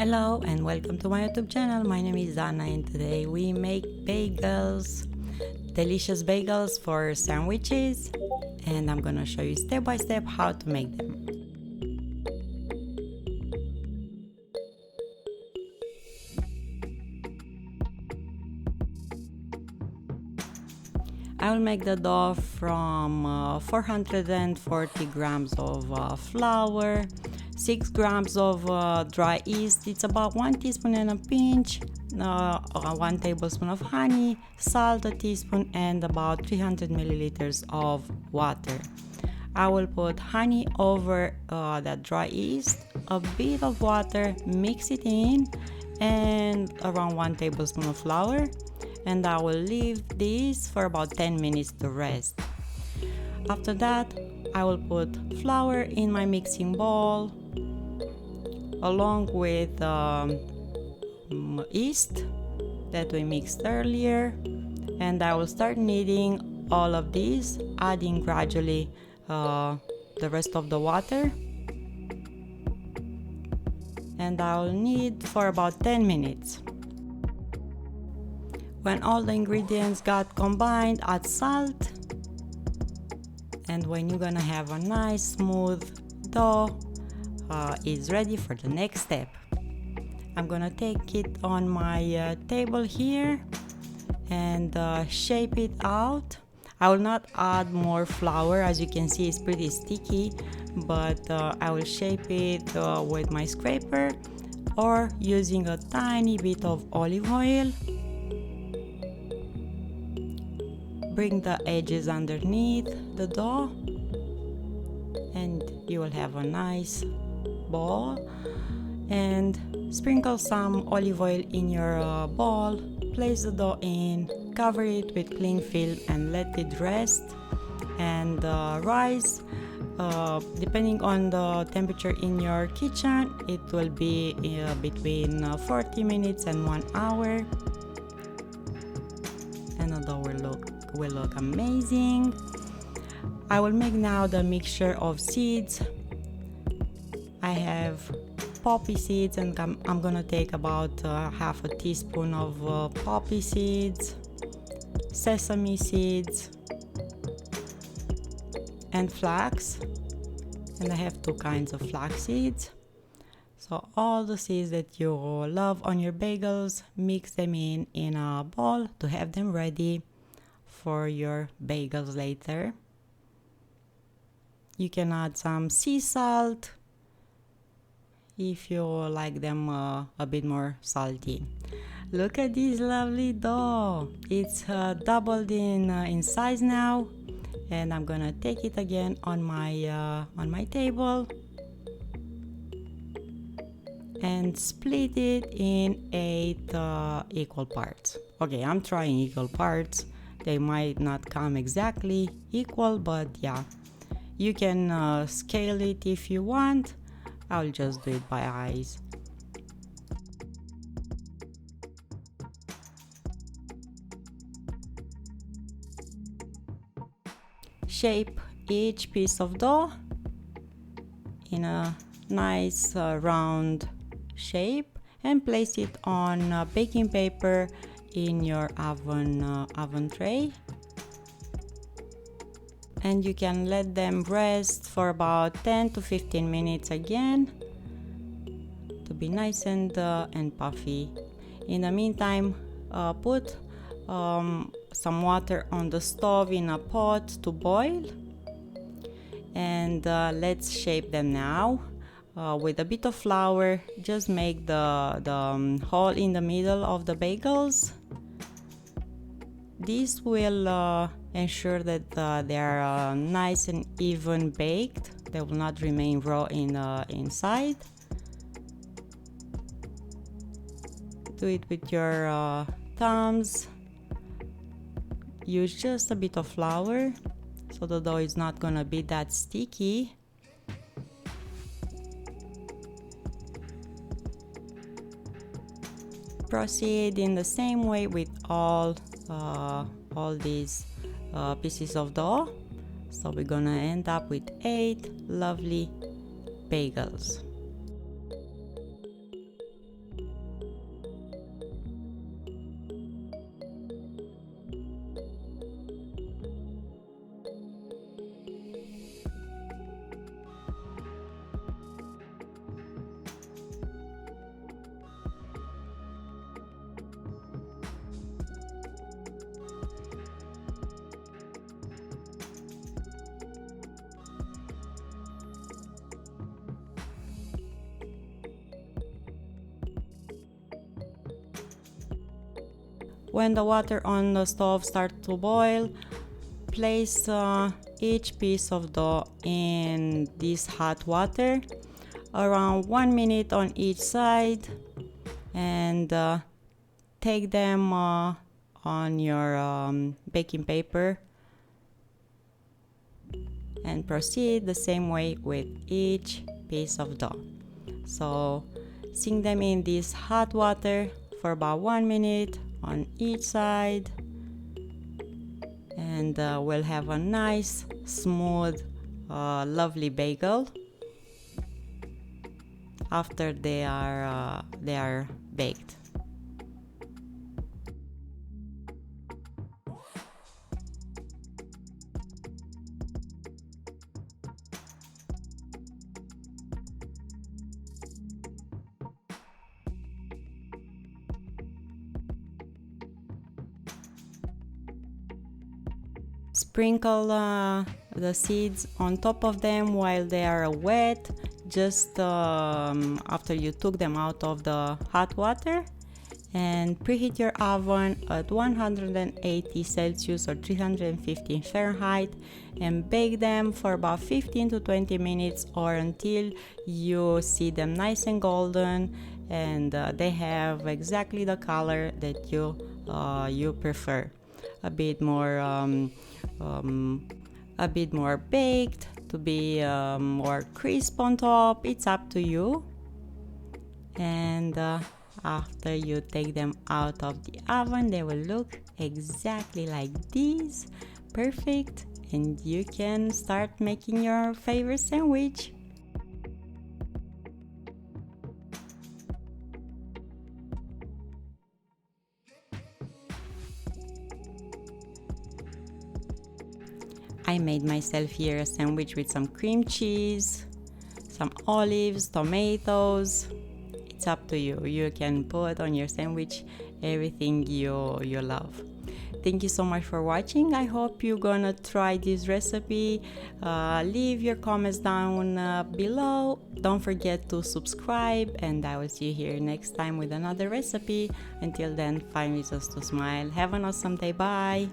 Hello and welcome to my YouTube channel. My name is Anna and today we make bagels, delicious bagels for sandwiches, and I'm gonna show you step by step how to make them. I will make the dough from 440 grams of flour, 6 grams of dry yeast, it's about 1 teaspoon and a pinch, 1 tablespoon of honey, salt a teaspoon, and about 300 milliliters of water. I will put honey over that dry yeast, a bit of water, mix it in, and around 1 tablespoon of flour, and I will leave this for about 10 minutes to rest. After that, I will put flour in my mixing bowl along with yeast that we mixed earlier, and I will start kneading all of these, adding gradually the rest of the water, and I will knead for about 10 minutes. When all the ingredients got combined, add salt, and when you're gonna have a nice smooth dough, it's ready for the next step. I'm gonna take it on my table here and shape it out. I will not add more flour, as you can see it's pretty sticky, but I will shape it with my scraper or using a tiny bit of olive oil. Bring the edges underneath the dough and you will have a nice ball, and sprinkle some olive oil in your bowl, place the dough in, cover it with cling film and let it rest and rise. Depending on the temperature in your kitchen, it will be between 40 minutes and 1 hour, and the dough will look amazing. I will make now the mixture of seeds. I have poppy seeds, and I'm gonna take about half a teaspoon of poppy seeds, sesame seeds, and flax, and I have 2 kinds of flax seeds. So all the seeds that you love on your bagels, mix them in a bowl to have them ready for your bagels later. You can add some sea salt if you like them a bit more salty. Look at this lovely dough. It's doubled in size now, and I'm gonna take it again on my table and split it in 8 equal parts. Okay, I'm trying equal parts. They might not come exactly equal, but yeah, you can scale it if you want. I'll just do it by eyes. Shape each piece of dough in a nice round shape and place it on baking paper in your oven tray, and you can let them rest for about 10 to 15 minutes again to be nice and puffy. In the meantime, put some water on the stove in a pot to boil, and let's shape them now. With a bit of flour, just make the hole in the middle of the bagels. This will ensure that they are nice and even baked. They will not remain raw inside. Do it with your thumbs. Use just a bit of flour so the dough is not gonna be that sticky. Proceed in the same way with all these pieces of dough. So we're gonna end up with 8 lovely bagels. When the water on the stove starts to boil, place each piece of dough in this hot water, around 1 minute on each side, and take them on your baking paper and proceed the same way with each piece of dough. So sink them in this hot water for about 1 minute on each side, and we'll have a nice, smooth, lovely bagel after they are baked. Sprinkle the seeds on top of them while they are wet, just after you took them out of the hot water, and preheat your oven at 180 Celsius or 350 Fahrenheit and bake them for about 15 to 20 minutes or until you see them nice and golden and they have exactly the color that you prefer. A bit more baked, to be more crisp on top. It's up to you. And after you take them out of the oven, they will look exactly like this, perfect, and you can start making your favorite sandwich. I made myself here a sandwich with some cream cheese, some olives, tomatoes. It's up to you. You can put on your sandwich everything you love. Thank you so much for watching. I hope you're gonna try this recipe. Leave your comments down below. Don't forget to subscribe, and I will see you here next time with another recipe. Until then, find reasons to smile. Have an awesome day. Bye.